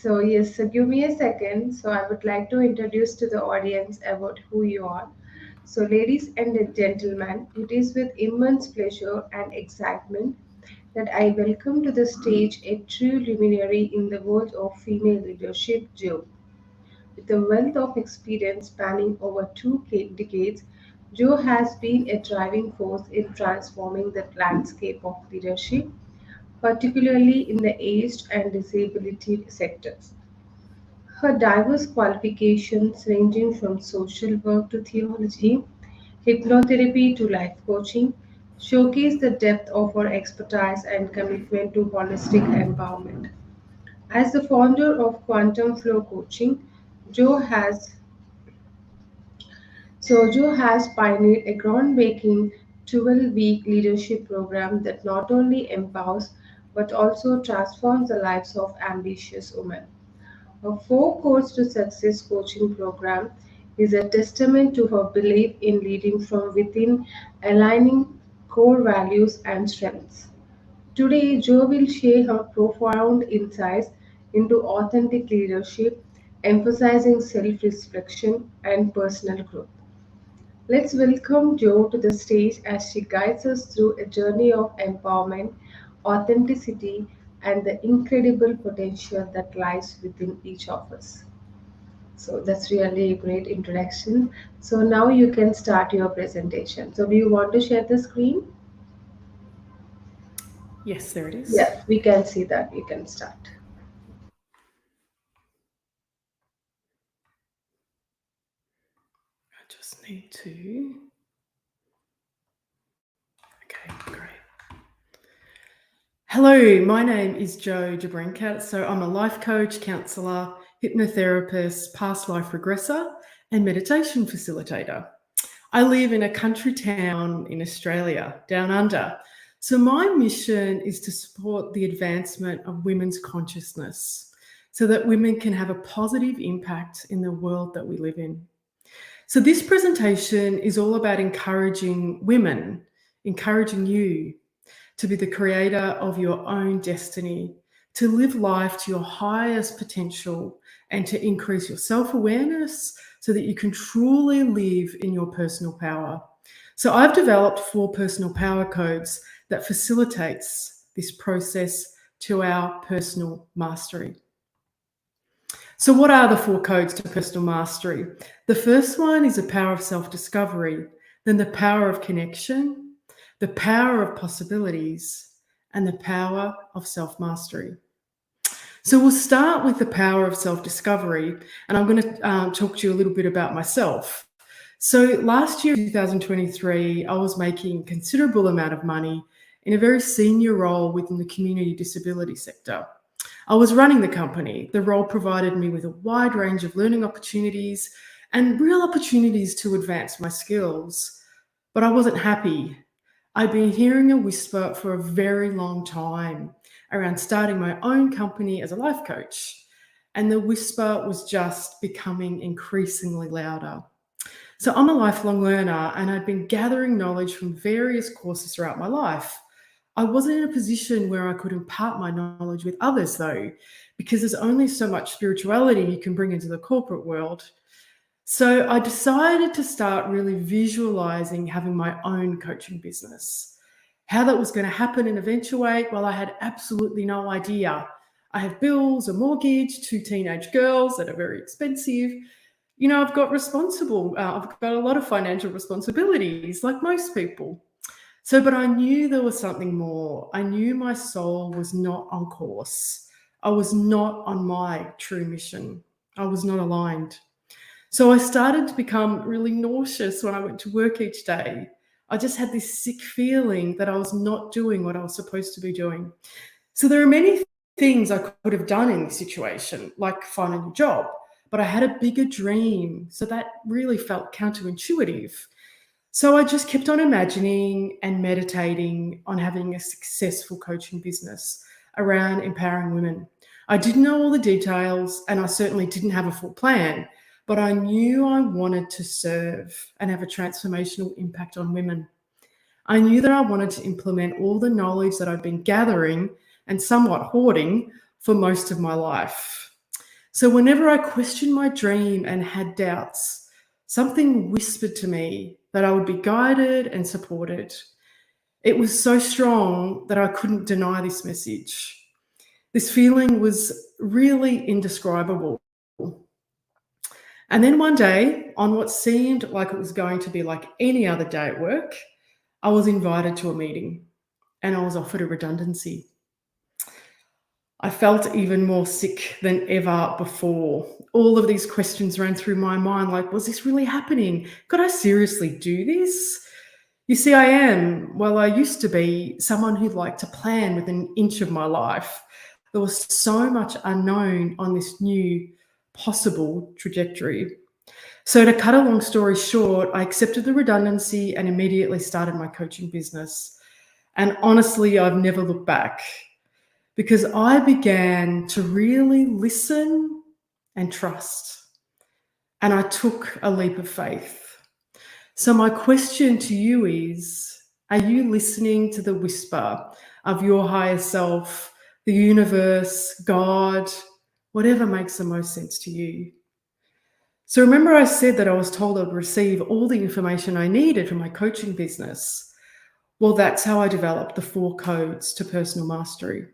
Give me a second. So, I would like to introduce to the audience about who you are. So, ladies and gentlemen, it is with immense pleasure and excitement that I welcome to the stage a true luminary in the world of female leadership, Jo. With a wealth of experience spanning over two decades, Jo has been a driving force in transforming the landscape of leadership, particularly in the aged and disability sectors. Her diverse qualifications, ranging from social work to theology, hypnotherapy to life coaching, showcase the depth of her expertise and commitment to holistic empowerment. As the founder of Quantum Flow Coaching, Jo has Jo has pioneered a groundbreaking 12-week leadership program that not only empowers but also transforms the lives of ambitious women. Her Four Codes to Success coaching program is a testament to her belief in leading from within, aligning core values and strengths. Today, Jo will share her profound insights into authentic leadership, emphasizing self reflection and personal growth. Let's welcome Jo to the stage as she guides us through a journey of empowerment, authenticity, and the incredible potential that lies within each of us. So that's really a great introduction. So now you can start your presentation. So do you want to share the screen? Yes, there it is. Yes, we can see that. You can start. I just need to. Okay, great. Hello, my name is Jo-46. So I'm a life coach, counsellor, hypnotherapist, past life regressor, and meditation facilitator. I live in a country town in Australia, down under. So my mission is to support the advancement of women's consciousness so that women can have a positive impact in the world that we live in. So this presentation is all about encouraging women, encouraging you to be the creator of your own destiny, to live life to your highest potential, and to increase your self-awareness so that you can truly live in your personal power. So I've developed 4 personal power codes that facilitates this process to our personal mastery. So what are the 4 codes to personal mastery? The first one is the power of self-discovery, then the power of connection, the power of possibilities, and the power of self-mastery. So we'll start with the power of self-discovery, and I'm going to talk to you a little bit about myself. So last year, 2023, I was making a considerable amount of money in a very senior role within the community disability sector. I was running the company. The role provided me with a wide range of learning opportunities and real opportunities to advance my skills, but I wasn't happy. I'd been hearing a whisper for a very long time around starting my own company as a life coach, and the whisper was just becoming increasingly louder. So I'm a lifelong learner, and I'd been gathering knowledge from various courses throughout my life. I wasn't in a position where I could impart my knowledge with others, though, because there's only so much spirituality you can bring into the corporate world. So I decided to start really visualizing having my own coaching business. How that was going to happen and eventuate, well, I had absolutely no idea. I have bills, a mortgage, 2 teenage girls that are very expensive. You know, I've got a lot of financial responsibilities like most people. So, but I knew there was something more. I knew my soul was not on course. I was not on my true mission. I was not aligned. So I started to become really nauseous when I went to work each day. I just had this sick feeling that I was not doing what I was supposed to be doing. So there are many things I could have done in this situation, like find a new job, but I had a bigger dream. So that really felt counterintuitive. So I just kept on imagining and meditating on having a successful coaching business around empowering women. I didn't know all the details, and I certainly didn't have a full plan, but I knew I wanted to serve and have a transformational impact on women. I knew that I wanted to implement all the knowledge that I'd been gathering and somewhat hoarding for most of my life. So whenever I questioned my dream and had doubts, something whispered to me that I would be guided and supported. It was so strong that I couldn't deny this message. This feeling was really indescribable. And then one day, on what seemed like it was going to be like any other day at work, I was invited to a meeting and I was offered a redundancy. I felt even more sick than ever before. All of these questions ran through my mind like, was this really happening? Could I seriously do this? You see, I used to be someone who liked to plan within an inch of my life. There was so much unknown on this new possible trajectory. So, to cut a long story short, I accepted the redundancy and immediately started my coaching business. And honestly, I've never looked back because I began to really listen and trust. And I took a leap of faith. So, my question to you is, are you listening to the whisper of your higher self, the universe, God, whatever makes the most sense to you? So, remember, I said that I was told I'd receive all the information I needed for my coaching business. Well, that's how I developed the 4 codes to personal mastery.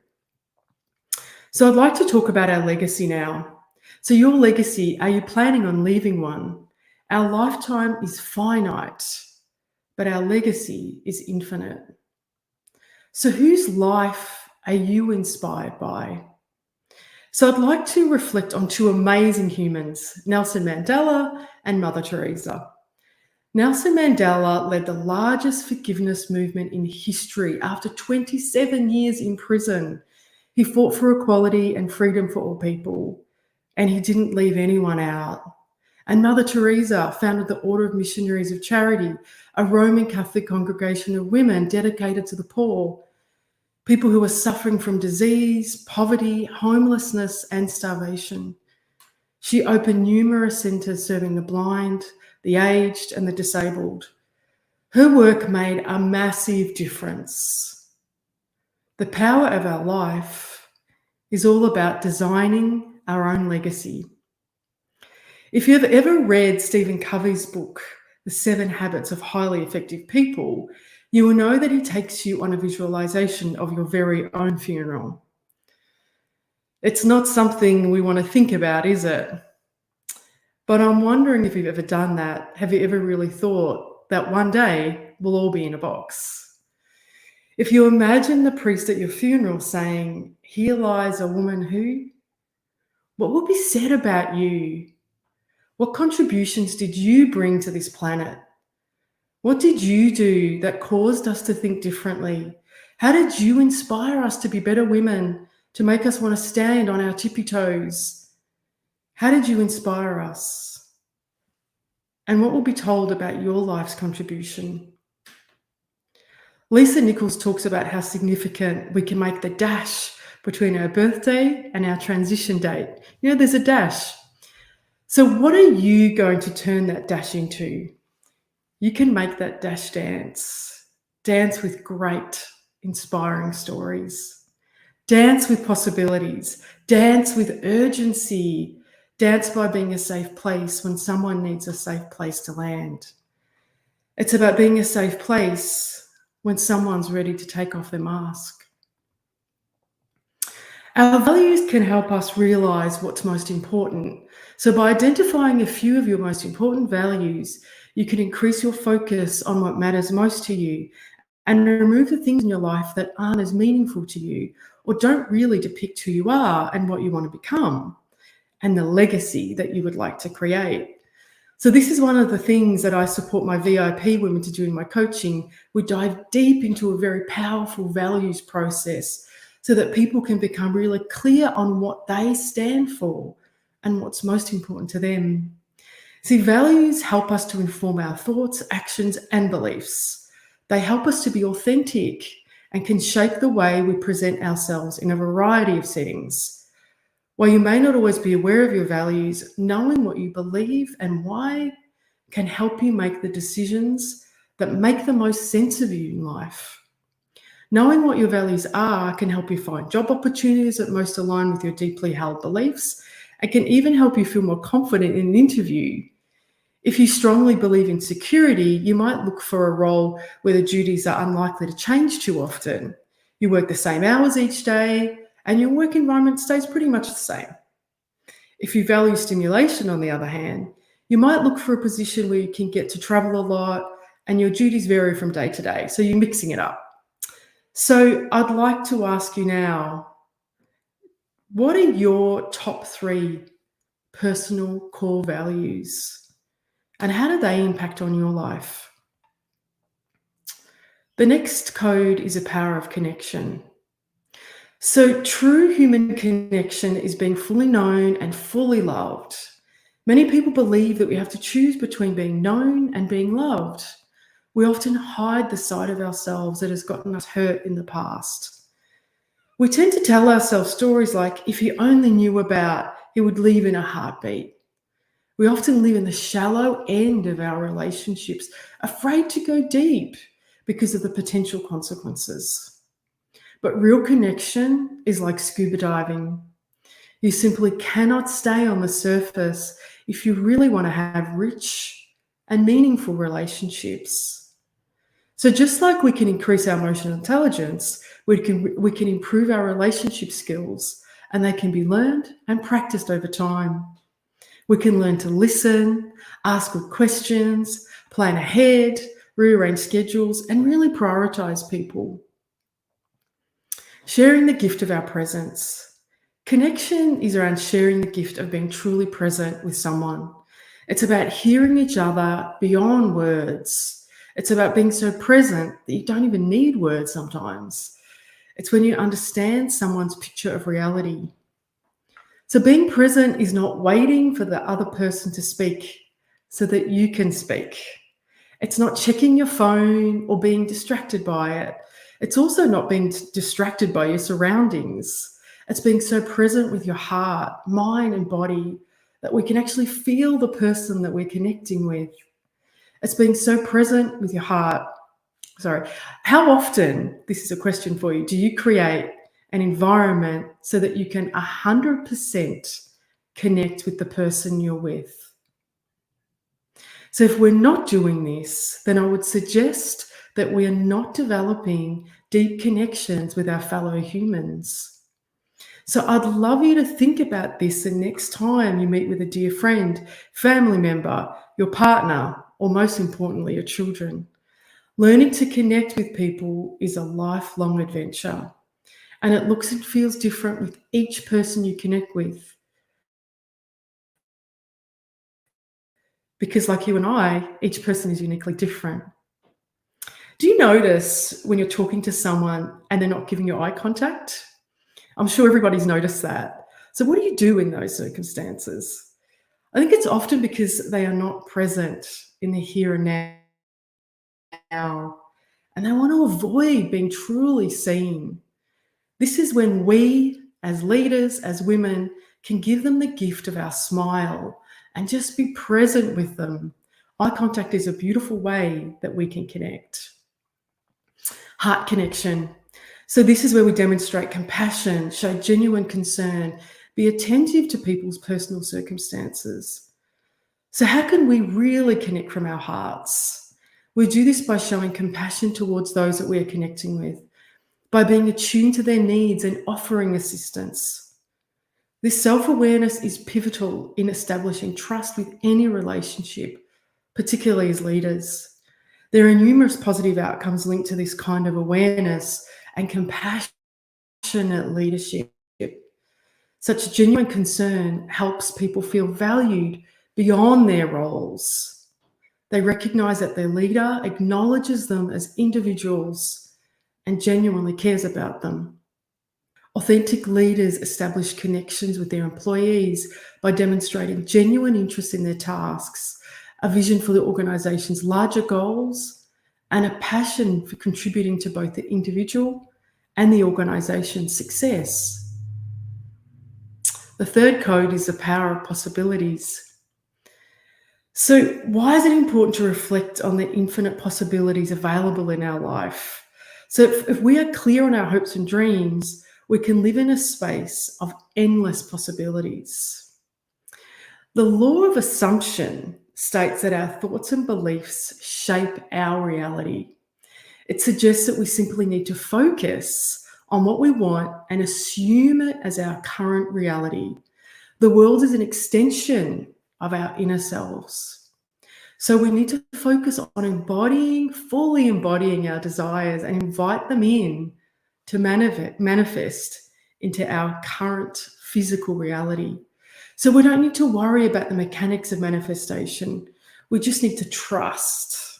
So, I'd like to talk about our legacy now. So, your legacy, are you planning on leaving one? Our lifetime is finite, but our legacy is infinite. So, whose life are you inspired by? So, I'd like to reflect on 2 amazing humans, Nelson Mandela and Mother Teresa. Nelson Mandela led the largest forgiveness movement in history after 27 years in prison. He fought for equality and freedom for all people, and he didn't leave anyone out. And Mother Teresa founded the Order of Missionaries of Charity, a Roman Catholic congregation of women dedicated to the poor, people who are suffering from disease, poverty, homelessness, and starvation. She opened numerous centres serving the blind, the aged, and the disabled. Her work made a massive difference. The power of our life is all about designing our own legacy. If you've ever read Stephen Covey's book, The 7 Habits of Highly Effective People, you will know that he takes you on a visualization of your very own funeral. It's not something we want to think about, is it? But I'm wondering if you've ever done that. Have you ever really thought that one day we'll all be in a box? If you imagine the priest at your funeral saying, "Here lies a woman who," what will be said about you? What contributions did you bring to this planet? What did you do that caused us to think differently? How did you inspire us to be better women, to make us want to stand on our tippy toes? How did you inspire us? And what will be told about your life's contribution? Lisa Nichols talks about how significant we can make the dash between our birthday and our transition date. You know, there's a dash. So what are you going to turn that dash into? You can make that dash dance. Dance with great, inspiring stories. Dance with possibilities. Dance with urgency. Dance by being a safe place when someone needs a safe place to land. It's about being a safe place when someone's ready to take off their mask. Our values can help us realize what's most important. So by identifying a few of your most important values, you can increase your focus on what matters most to you and remove the things in your life that aren't as meaningful to you or don't really depict who you are and what you want to become and the legacy that you would like to create. So this is one of the things that I support my VIP women to do in my coaching. We dive deep into a very powerful values process so that people can become really clear on what they stand for and what's most important to them. See, values help us to inform our thoughts, actions, and beliefs. They help us to be authentic and can shape the way we present ourselves in a variety of settings. While you may not always be aware of your values, knowing what you believe and why can help you make the decisions that make the most sense of you in life. Knowing what your values are can help you find job opportunities that most align with your deeply held beliefs and can even help you feel more confident in an interview. If you strongly believe in security, you might look for a role where the duties are unlikely to change too often. You work the same hours each day, and your work environment stays pretty much the same. If you value stimulation, on the other hand, you might look for a position where you can get to travel a lot and your duties vary from day to day, so you're mixing it up. So I'd like to ask you now, what are your top 3 personal core values? And how do they impact on your life? The next code is a power of connection. So true human connection is being fully known and fully loved. Many people believe that we have to choose between being known and being loved. We often hide the side of ourselves that has gotten us hurt in the past. We tend to tell ourselves stories like, if he only knew about, he would leave in a heartbeat. We often live in the shallow end of our relationships, afraid to go deep because of the potential consequences. But real connection is like scuba diving. You simply cannot stay on the surface if you really want to have rich and meaningful relationships. So just like we can increase our emotional intelligence, we can improve our relationship skills, and they can be learned and practiced over time. We can learn to listen, ask good questions, plan ahead, rearrange schedules, and really prioritize people. Sharing the gift of our presence. Connection is around sharing the gift of being truly present with someone. It's about hearing each other beyond words. It's about being so present that you don't even need words sometimes. It's when you understand someone's picture of reality. So being present is not waiting for the other person to speak so that you can speak. It's not checking your phone or being distracted by it. It's also not being distracted by your surroundings. It's being so present with your heart, mind, and body that we can actually feel the person that we're connecting with. It's being so present with your heart. How often, this is a question for you, do you create an environment so that you can 100% connect with the person you're with? So if we're not doing this, then I would suggest that we are not developing deep connections with our fellow humans. So I'd love you to think about this the next time you meet with a dear friend, family member, your partner, or most importantly, your children. Learning to connect with people is a lifelong adventure, and it looks and feels different with each person you connect with. Because like you and I, each person is uniquely different. Do you notice when you're talking to someone and they're not giving you eye contact? I'm sure everybody's noticed that. So what do you do in those circumstances? I think it's often because they are not present in the here and now, and they want to avoid being truly seen. This is when we, as leaders, as women, can give them the gift of our smile and just be present with them. Eye contact is a beautiful way that we can connect. Heart connection. So this is where we demonstrate compassion, show genuine concern, be attentive to people's personal circumstances. So how can we really connect from our hearts? We do this by showing compassion towards those that we are connecting with, by being attuned to their needs and offering assistance. This self-awareness is pivotal in establishing trust with any relationship, particularly as leaders. There are numerous positive outcomes linked to this kind of awareness and compassionate leadership. Such genuine concern helps people feel valued beyond their roles. They recognize that their leader acknowledges them as individuals and genuinely cares about them. Authentic leaders establish connections with their employees by demonstrating genuine interest in their tasks, a vision for the organization's larger goals, and a passion for contributing to both the individual and the organization's success. The third code is the power of possibilities. So why is it important to reflect on the infinite possibilities available in our life? So if we are clear on our hopes and dreams, we can live in a space of endless possibilities. The law of assumption states that our thoughts and beliefs shape our reality. It suggests that we simply need to focus on what we want and assume it as our current reality. The world is an extension of our inner selves. So we need to focus on fully embodying our desires and invite them in to manifest into our current physical reality. So we don't need to worry about the mechanics of manifestation. We just need to trust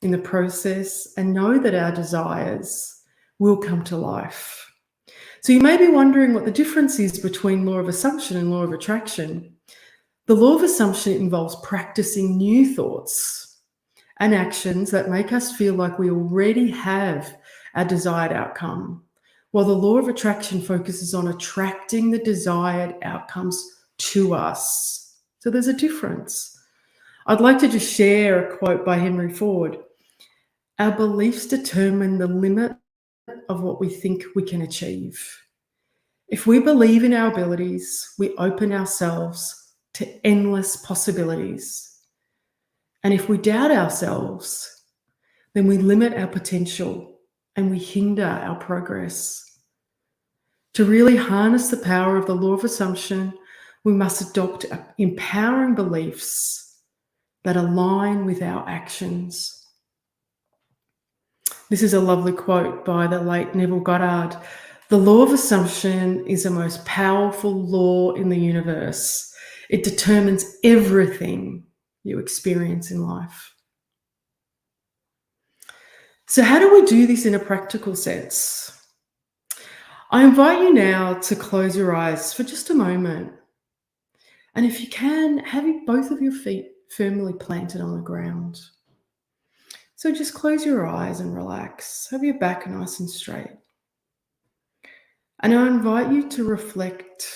in the process and know that our desires will come to life. So you may be wondering what the difference is between law of assumption and law of attraction. The law of assumption involves practicing new thoughts and actions that make us feel like we already have our desired outcome, while the law of attraction focuses on attracting the desired outcomes to us. So there's a difference. I'd like to just share a quote by Henry Ford. Our beliefs determine the limit of what we think we can achieve. If we believe in our abilities, we open ourselves to endless possibilities. And if we doubt ourselves, then we limit our potential and we hinder our progress. To really harness the power of the law of assumption, we must adopt empowering beliefs that align with our actions. This is a lovely quote by the late Neville Goddard. The law of assumption is the most powerful law in the universe. It determines everything you experience in life. So how do we do this in a practical sense? I invite you now to close your eyes for just a moment. And if you can, have both of your feet firmly planted on the ground. So just close your eyes and relax. Have your back nice and straight. And I invite you to reflect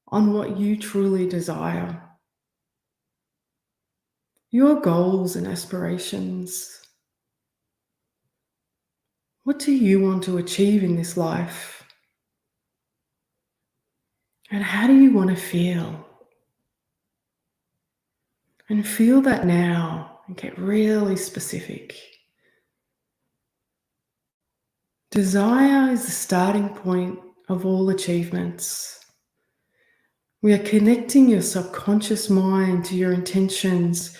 on what you truly desire, your goals and aspirations. What do you want to achieve in this life? And how do you want to feel? And feel that now and get really specific. Desire is the starting point of all achievements. We are connecting your subconscious mind to your intentions.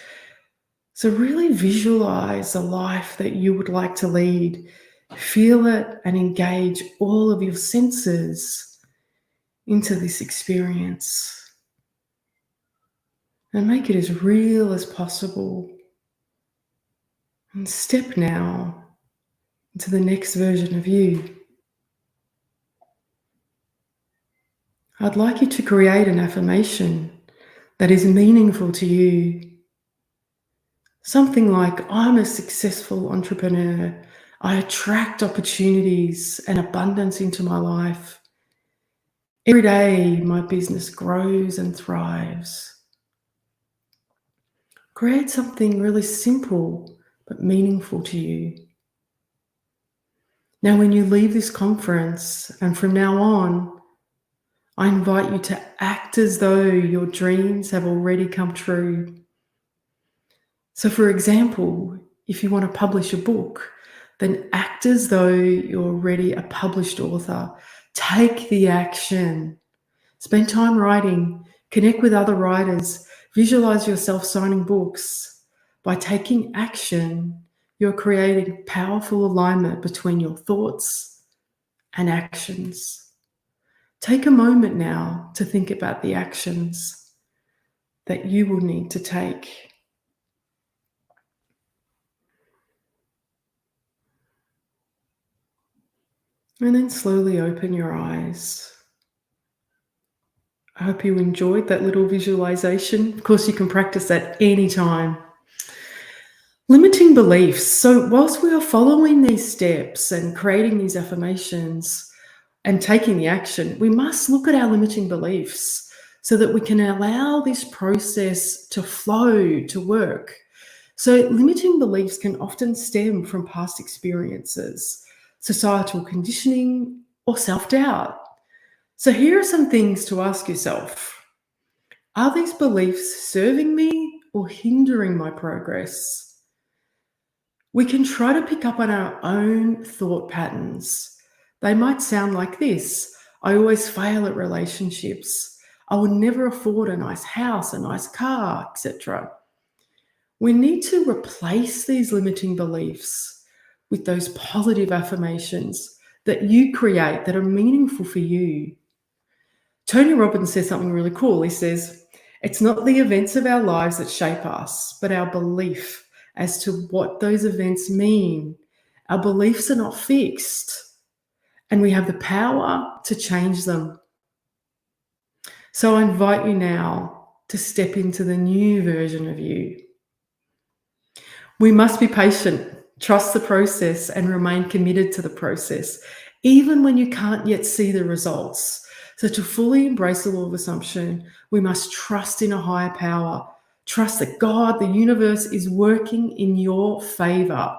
So really visualize the life that you would like to lead. Feel it and engage all of your senses into this experience. And make it as real as possible. And step now into the next version of you. I'd like you to create an affirmation that is meaningful to you. Something like, I'm a successful entrepreneur. I attract opportunities and abundance into my life. Every day, my business grows and thrives. Create something really simple but meaningful to you. Now, when you leave this conference and from now on, I invite you to act as though your dreams have already come true. So, for example, if you want to publish a book, then act as though you're already a published author. Take the action. Spend time writing. Connect with other writers. Visualize yourself signing books. By taking action, you're creating powerful alignment between your thoughts and actions. Take a moment now to think about the actions that you will need to take. And then slowly open your eyes. I hope you enjoyed that little visualization. Of course, you can practice that anytime. Limiting beliefs. So whilst we are following these steps and creating these affirmations and taking the action, we must look at our limiting beliefs so that we can allow this process to flow, to work. So limiting beliefs can often stem from past experiences, societal conditioning, or self-doubt. So here are some things to ask yourself. Are these beliefs serving me or hindering my progress? We can try to pick up on our own thought patterns. They might sound like this: I always fail at relationships. I will never afford a nice house, a nice car, etc. We need to replace these limiting beliefs with those positive affirmations that you create that are meaningful for you. Tony Robbins says something really cool. He says, it's not the events of our lives that shape us, but our belief as to what those events mean. Our beliefs are not fixed, and we have the power to change them. So I invite you now to step into the new version of you. We must be patient, trust the process, and remain committed to the process, even when you can't yet see the results. So to fully embrace the law of assumption, we must trust in a higher power. Trust that God, the universe, is working in your favor,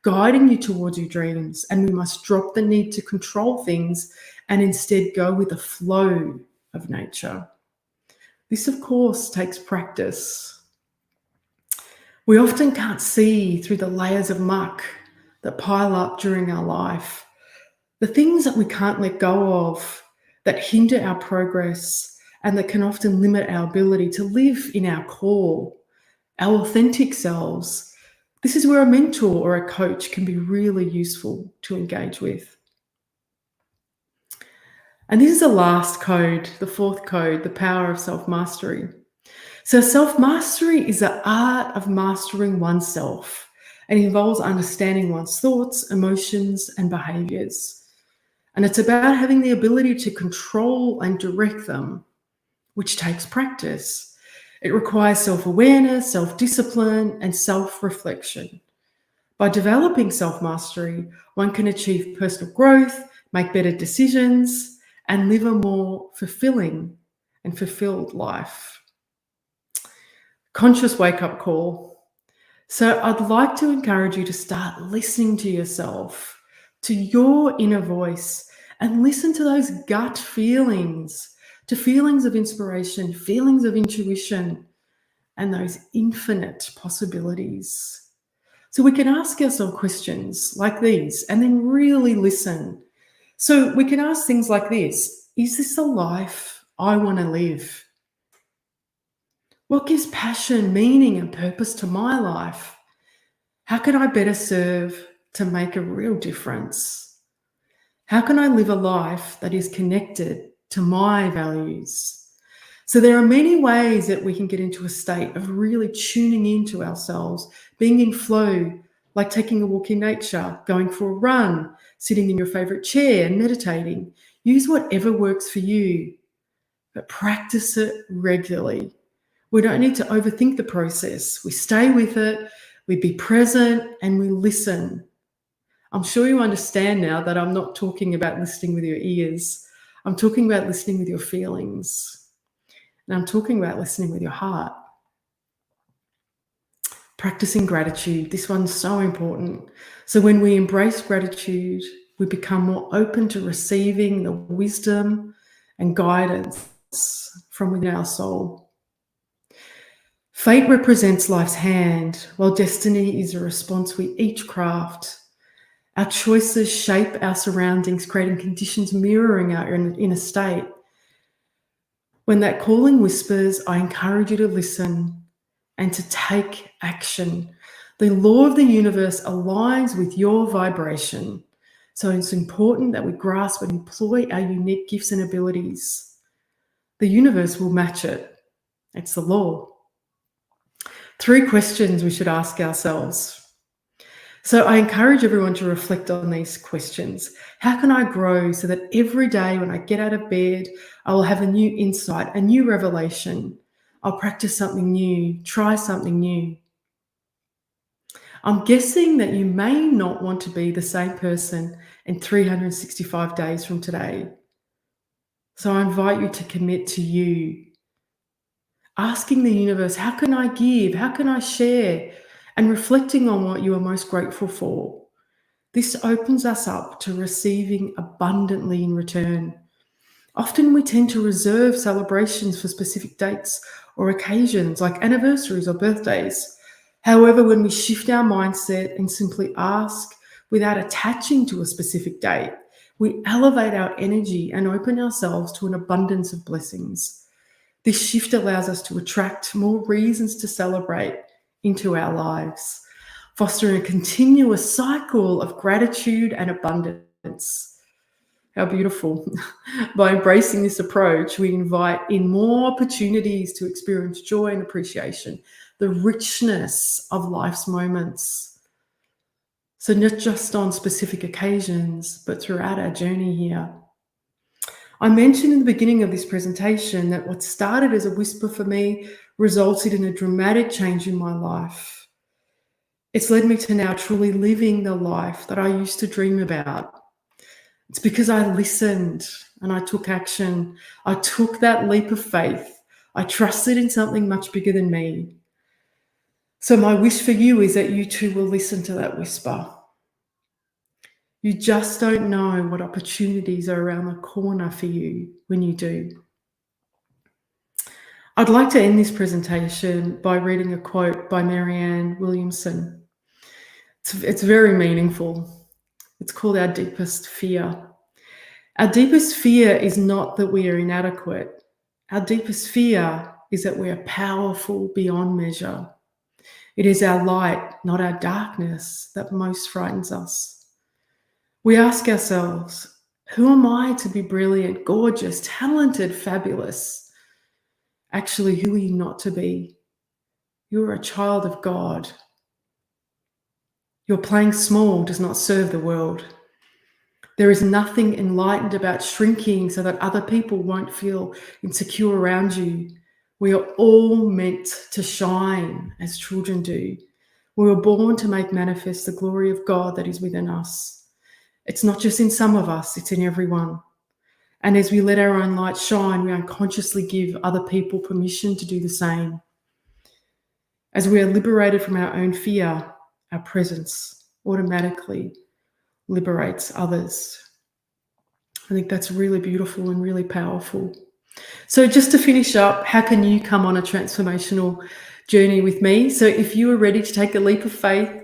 guiding you towards your dreams. And we must drop the need to control things and instead go with the flow of nature. This, of course, takes practice. We often can't see through the layers of muck that pile up during our life, the things that we can't let go of, that hinder our progress, and that can often limit our ability to live in our core, our authentic selves. This is where a mentor or a coach can be really useful to engage with. And this is the last code, the fourth code, the power of self-mastery. So self-mastery is the art of mastering oneself, and involves understanding one's thoughts, emotions, and behaviors. And it's about having the ability to control and direct them, which takes practice. It requires self-awareness, self-discipline, and self-reflection. By developing self-mastery, one can achieve personal growth, make better decisions, and live a more fulfilling and fulfilled life. Conscious wake-up call. So I'd like to encourage you to start listening to yourself, to your inner voice, and listen to those gut feelings, to feelings of inspiration, feelings of intuition, and those infinite possibilities. So we can ask ourselves questions like these and then really listen. So we can ask things like this: is this a life I want to live? What gives passion, meaning, and purpose to my life? How can I better serve to make a real difference? How can I live a life that is connected to my values? So there are many ways that we can get into a state of really tuning into ourselves, being in flow, like taking a walk in nature, going for a run, sitting in your favorite chair and meditating. Use whatever works for you, but practice it regularly. We don't need to overthink the process. We stay with it, we be present, and we listen. I'm sure you understand now that I'm not talking about listening with your ears. I'm talking about listening with your feelings. And I'm talking about listening with your heart. Practicing gratitude. This one's so important. So when we embrace gratitude, we become more open to receiving the wisdom and guidance from within our soul. Fate represents life's hand, while destiny is a response we each craft. Our choices shape our surroundings, creating conditions mirroring our inner state. When that calling whispers, I encourage you to listen and to take action. The law of the universe aligns with your vibration. So it's important that we grasp and employ our unique gifts and abilities. The universe will match it. It's the law. 3 questions we should ask ourselves. So I encourage everyone to reflect on these questions. How can I grow so that every day when I get out of bed, I will have a new insight, a new revelation? I'll practice something new, try something new. I'm guessing that you may not want to be the same person in 365 days from today. So I invite you to commit to you. Asking the universe, how can I give? How can I share? And reflecting on what you are most grateful for. This opens us up to receiving abundantly in return. Often we tend to reserve celebrations for specific dates or occasions like anniversaries or birthdays. However, when we shift our mindset and simply ask without attaching to a specific date, we elevate our energy and open ourselves to an abundance of blessings. This shift allows us to attract more reasons to celebrate into our lives, fostering a continuous cycle of gratitude and abundance. How beautiful. By embracing this approach, we invite in more opportunities to experience joy and appreciation, the richness of life's moments. So, not just on specific occasions, but throughout our journey here. I mentioned in the beginning of this presentation that what started as a whisper for me resulted in a dramatic change in my life. It's led me to now truly living the life that I used to dream about. It's because I listened and I took action. I took that leap of faith. I trusted in something much bigger than me. So, my wish for you is that you too will listen to that whisper. You just don't know what opportunities are around the corner for you when you do. I'd like to end this presentation by reading a quote by Marianne Williamson. It's very meaningful. It's called Our Deepest Fear. Our deepest fear is not that we are inadequate. Our deepest fear is that we are powerful beyond measure. It is our light, not our darkness, that most frightens us. We ask ourselves, who am I to be brilliant, gorgeous, talented, fabulous? Actually, who are you not to be? You are a child of God. Your playing small does not serve the world. There is nothing enlightened about shrinking so that other people won't feel insecure around you. We are all meant to shine as children do. We were born to make manifest the glory of God that is within us. It's not just in some of us, it's in everyone. And as we let our own light shine, we unconsciously give other people permission to do the same. As we are liberated from our own fear, our presence automatically liberates others. I think that's really beautiful and really powerful. So just to finish up, how can you come on a transformational journey with me? So if you are ready to take a leap of faith,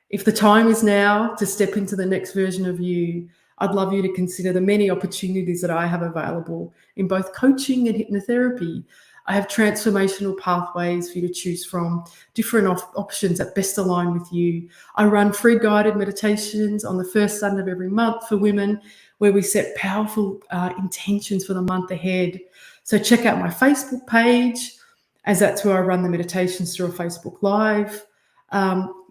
if the time is now to step into the next version of you, I'd love you to consider the many opportunities that I have available in both coaching and hypnotherapy. I have transformational pathways for you to choose from, different options that best align with you. I run free guided meditations on the first Sunday of every month for women, where we set powerful intentions for the month ahead. So check out my Facebook page, as that's where I run the meditations through a Facebook Live.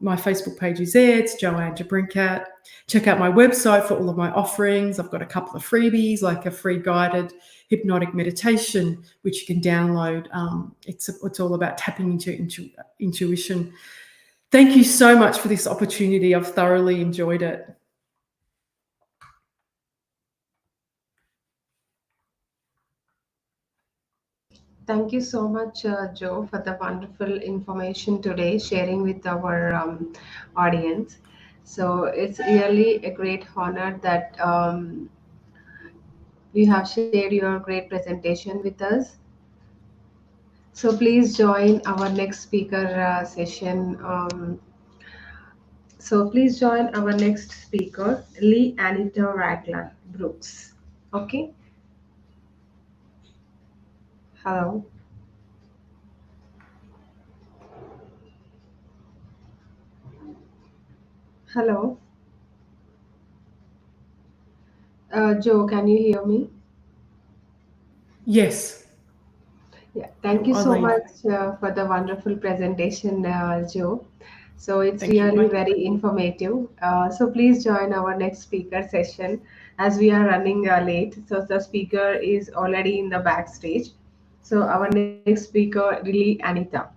My Facebook page is there. It's Joanne Jabrinkat. Check out my website for all of my offerings. I've got a couple of freebies, like a free guided hypnotic meditation, which you can download. It's all about tapping into intuition. Thank you so much for this opportunity. I've thoroughly enjoyed it. Thank you so much, Joe, for the wonderful information today, sharing with our audience. So it's really a great honor that you have shared your great presentation with us. So please join our next speaker session. So please join our next speaker, Lee Anita Ragland Brooks. Okay. Hello. Hello. Joe, can you hear me? Yes, Yeah, thank you I so lead. much for the wonderful presentation, Joe. So it's Thank you. really Bye. very informative. So please join our next speaker session as we are running late. So the speaker is already in the backstage. So our next speaker, really Anita.